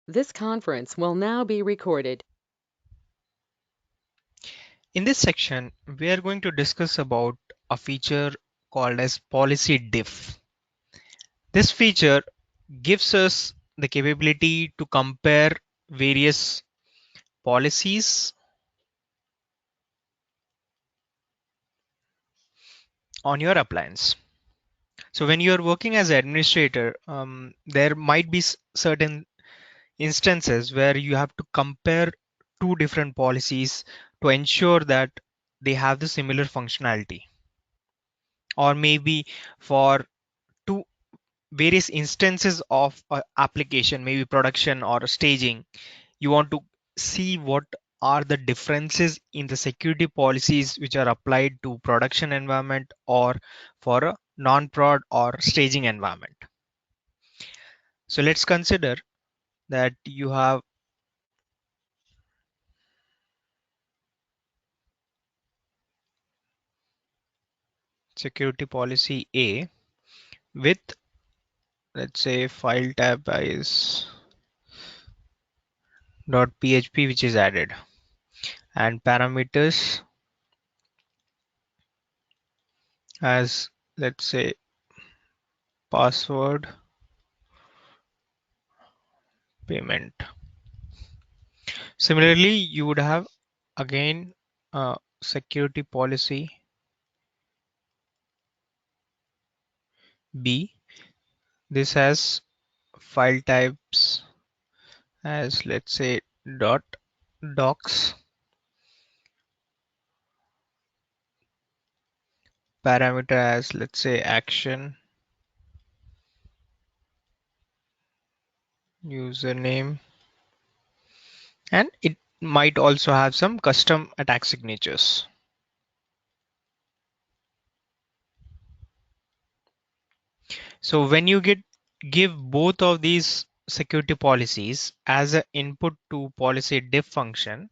This conference will now be recorded. In this section, we are going to discuss about a feature called as policy diff. This feature gives us the capability to compare various policies on your appliance. So when you're working as an administrator, there might be certain instances where you have to compare two different policies to ensure that they have the similar functionality, or maybe for two various instances of application, maybe production or staging, you want to see what are the differences in the security policies which are applied to production environment or for a non-prod or staging environment. So let's consider that you have security policy A with, let's say, file tab is .php which is added, and parameters as, let's say, password payment. Similarly, you would have again security policy B. This has file types as, let's say, dot docs, parameter as, let's say, action, username, and it might also have some custom attack signatures. So when you give both of these security policies as an input to policy diff function,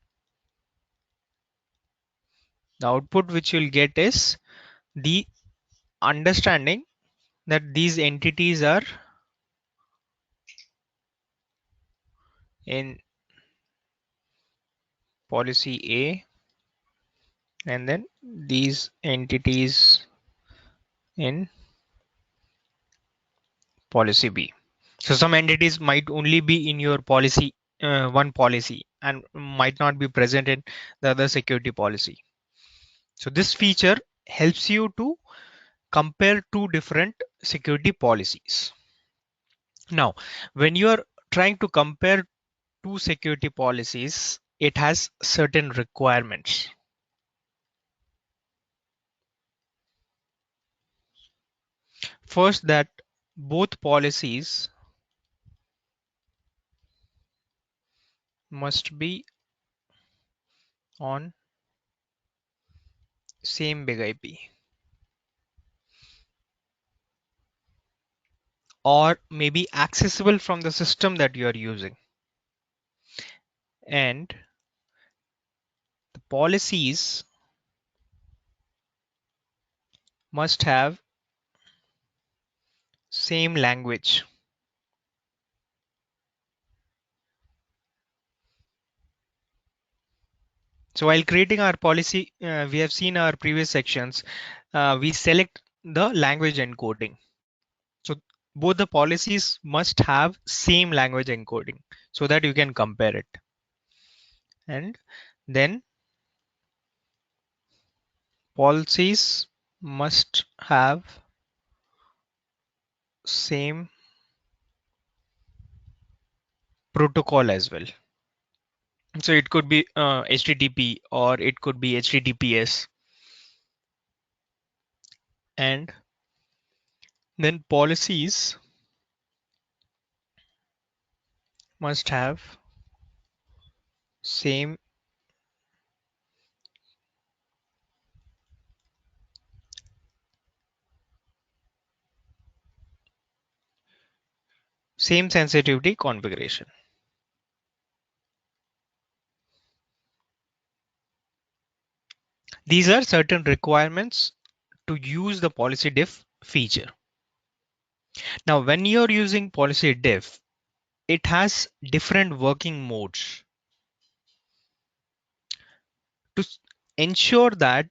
the output which you'll get is the understanding that these entities are in policy A, and then these entities in policy B. So some entities might only be in your policy, one policy, and might not be present in the other security policy. So this feature helps you to compare two different security policies. Now, when you are trying to compare two security policies, it has certain requirements. First, that both policies must be on same big IP, or maybe accessible from the system that you are using. And the policies must have same language. So while creating our policy, we have seen our previous sections, we select the language encoding. So both the policies must have same language encoding so that you can compare it. And then policies must have same protocol as well. So it could be HTTP or it could be HTTPS. And then policies must have same sensitivity configuration. These are certain requirements to use the policy diff feature. Now, when you're using policy diff, it has different working modes to ensure that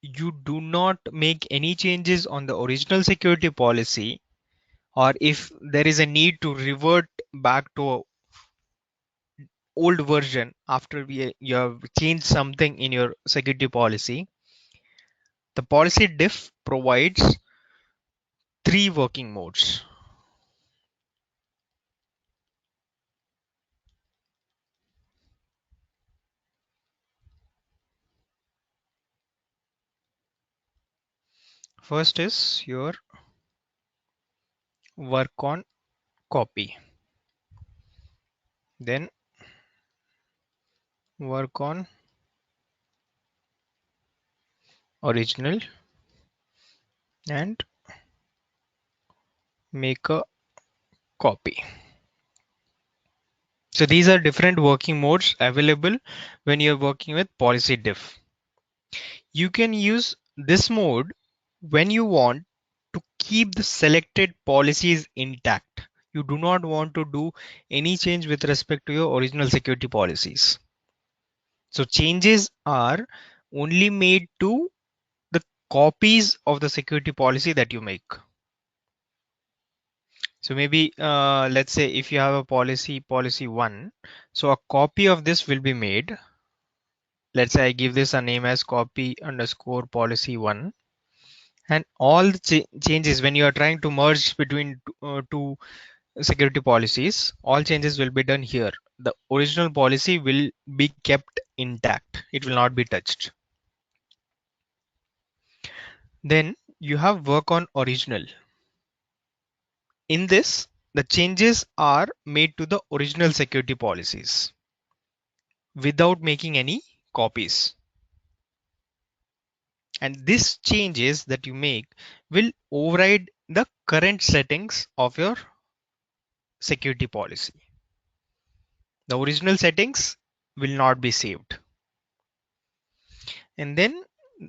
you do not make any changes on the original security policy, or if there is a need to revert back to a old version after you have changed something in your security policy, the policy diff provides three working modes. First is your work on copy, then work on original, and make a copy. So these are different working modes available when you're working with policy diff. You can use this mode when you want to keep the selected policies intact. You do not want to do any change with respect to your original security policies. So changes are only made to the copies of the security policy that you make. So maybe let's say if you have a policy one, so a copy of this will be made. Let's say I give this a name as copy underscore policy one, and all the changes when you are trying to merge between two security policies, all changes will be done here. The original policy will be kept intact. It will not be touched. Then you have work on original. In this, the changes are made to the original security policies without making any copies. And these changes that you make will override the current settings of your security policy. The original settings will not be saved. And then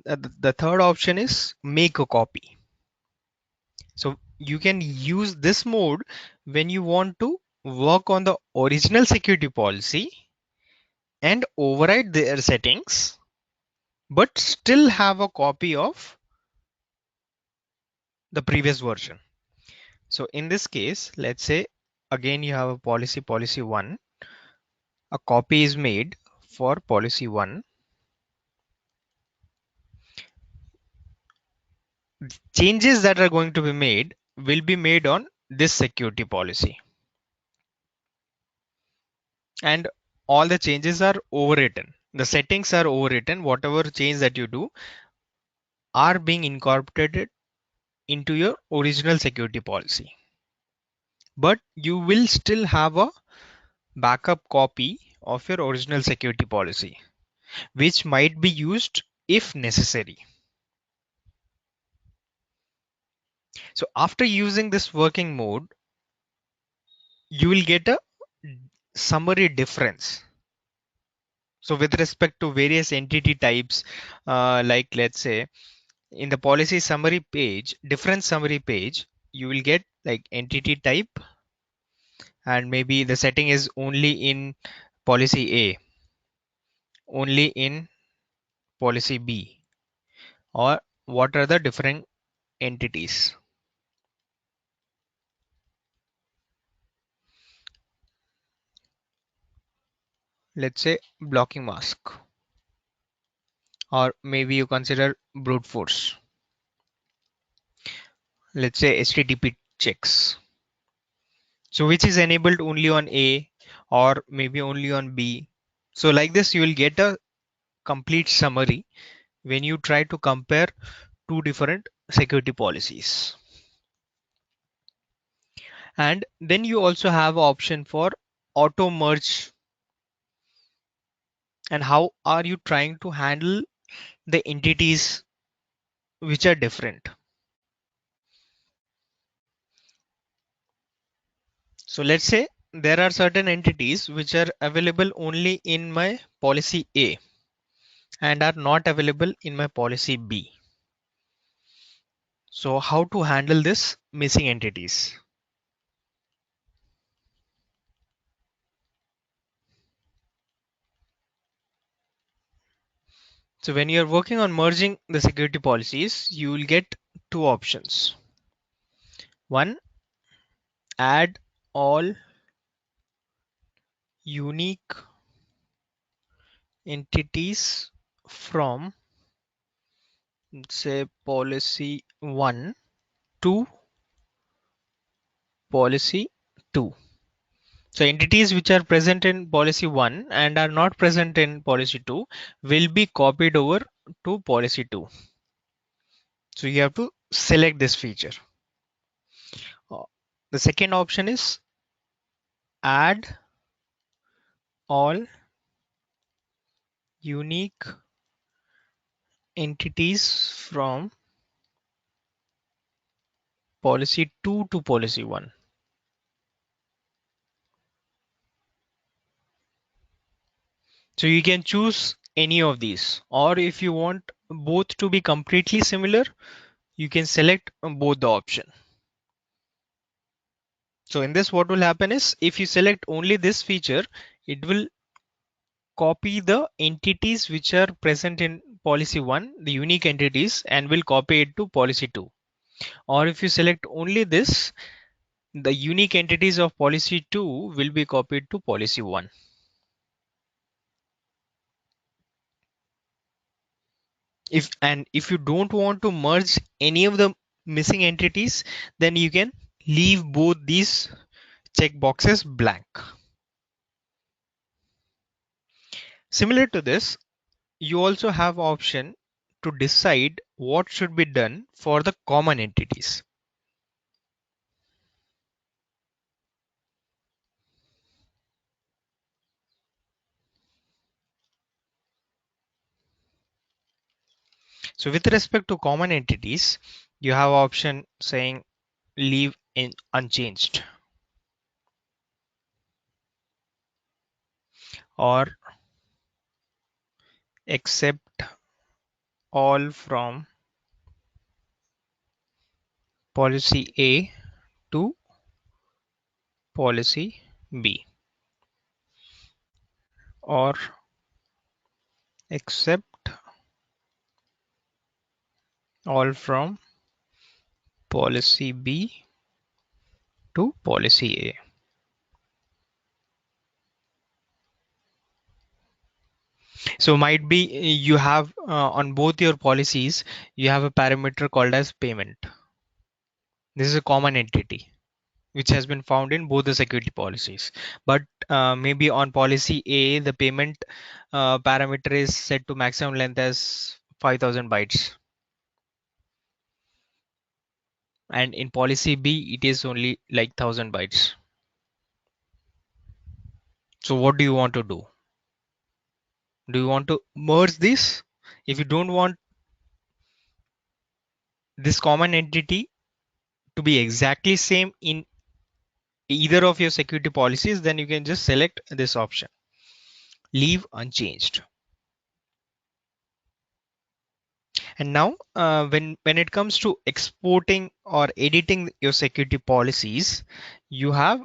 the third option is make a copy. So you can use this mode when you want to work on the original security policy and override their settings, but still have a copy of the previous version. So in this case, let's say again you have a policy one, a copy is made for policy one. Changes that are going to be made will be made on this security policy, and all the changes are overwritten. The settings are overwritten. Whatever change that you do are being incorporated into your original security policy, but you will still have a backup copy of your original security policy, which might be used if necessary. So after using this working mode, you will get a summary difference. So with respect to various entity types, like let's say in the policy summary page, different summary page, you will get like entity type, and maybe the setting is only in policy A, only in policy B, or what are the different entities. Let's say blocking mask, or maybe you consider brute force. Let's say HTTP checks. So which is enabled only on A or maybe only on B. So like this, you will get a complete summary when you try to compare two different security policies. And then you also have option for auto merge. And how are you trying to handle the entities which are different? So let's say there are certain entities which are available only in my policy A and are not available in my policy B. So how to handle this missing entities? So when you're working on merging the security policies, you will get two options. One, add all unique entities from, say, policy 1 to policy 2. So entities which are present in policy 1 and are not present in policy 2 will be copied over to policy 2. So you have to select this feature. Uh, The second option is add all unique entities from policy 2 to policy 1. So you can choose any of these, or if you want both to be completely similar, you can select both the option. So in this, what will happen is if you select only this feature, it will copy the entities which are present in policy 1, the unique entities, and will copy it to policy 2. Or if you select only this, the unique entities of policy 2 will be copied to policy 1. If you don't want to merge any of the missing entities, then you can leave both these checkboxes blank. Similar to this, you also have option to decide what should be done for the common entities. So with respect to common entities, you have option saying leave in unchanged or accept all from policy A to policy B, or accept all from policy B to policy A. So might be you have on both your policies, you have a parameter called as payment. This is a common entity which has been found in both the security policies. But maybe on policy A, the payment parameter is set to maximum length as 5000 bytes. And in policy B, it is only like 1000 bytes. So what do you want to do? Do you want to merge this? If you don't want this common entity to be exactly same in either of your security policies, then you can just select this option, leave unchanged. And now when it comes to exporting or editing your security policies, you have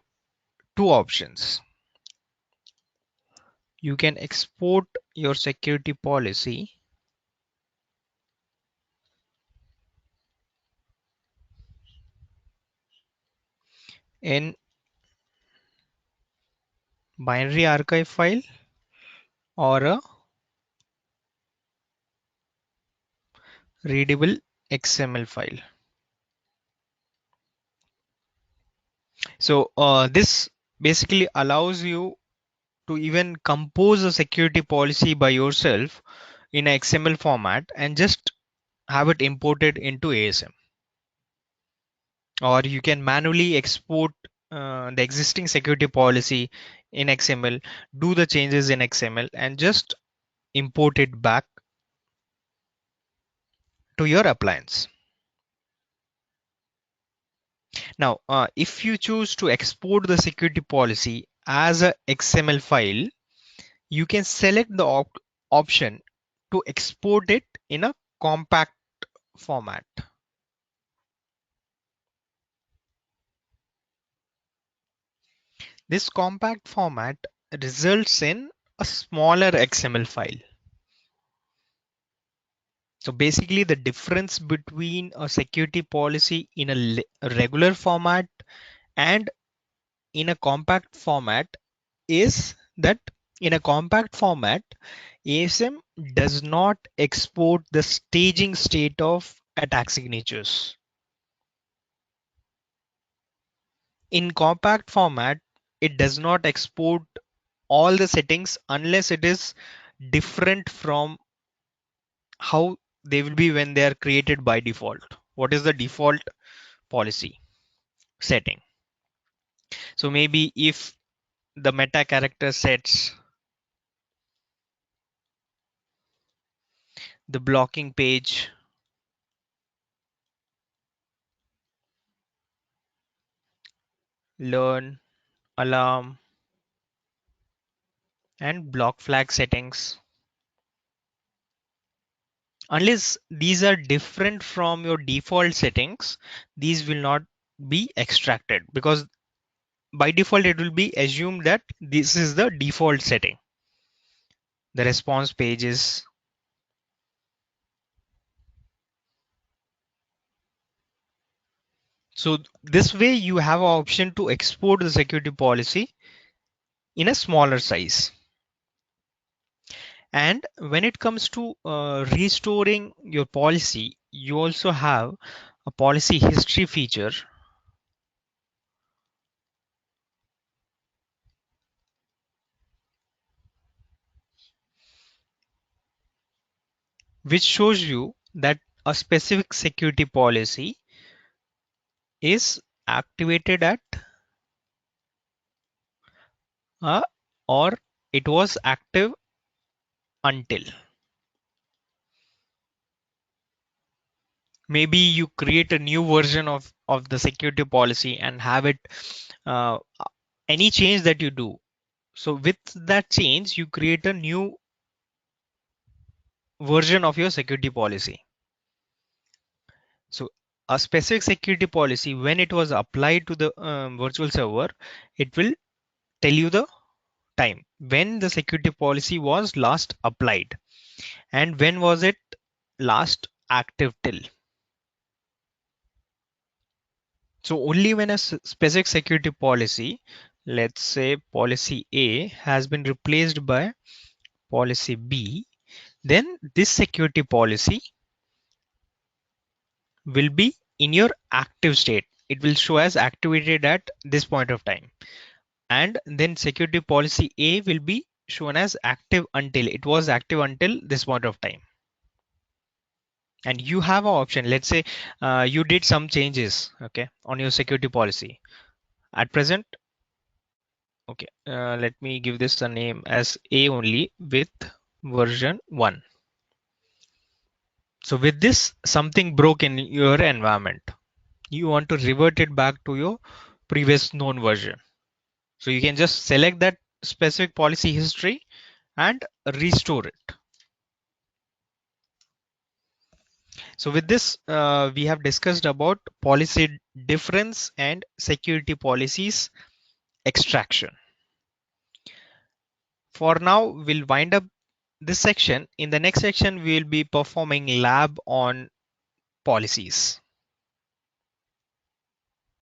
two options. You can export your security policy in binary archive file or a readable XML file. So this basically allows you to even compose a security policy by yourself in a XML format and just have it imported into ASM. Or you can manually export the existing security policy in XML, do the changes in XML, and just import it back to your appliance. Now, if you choose to export the security policy as a XML file, you can select the option to export it in a compact format. This compact format results in a smaller XML file. So basically, the difference between a security policy in a regular format and in a compact format is that in a compact format, ASM does not export the staging state of attack signatures. In compact format, it does not export all the settings unless it is different from how they will be when they are created by default. What is the default policy setting? So maybe if the meta character sets the blocking page, learn, alarm, and block flag settings, unless these are different from your default settings, these will not be extracted, because by default it will be assumed that this is the default setting. The response pages. So this way you have an option to export the security policy in a smaller size. And when it comes to restoring your policy, you also have a policy history feature which shows you that a specific security policy is activated at uh, or it was active until. Maybe you create a new version of the security policy and have it uh, any change that you do. So with that change, you create a new version of your security policy. So a specific security policy, when it was applied to the virtual server, it will tell you the time when the security policy was last applied and when was it last active till. So only when a specific security policy, let's say policy A, has been replaced by policy B, then this security policy will be in your active state. It will show as activated at this point of time. And then security policy A will be shown as active until it was active until this point of time. And you have an option. Let's say you did some changes, okay, on your security policy. At present, okay, let me give this a name as A only with version 1. So with this, something broke in your environment. You want to revert it back to your previous known version. So you can just select that specific policy history and restore it. So with this, we have discussed about policy difference and security policies extraction. For now, we'll wind up this section. In the next section, we will be performing lab on policies.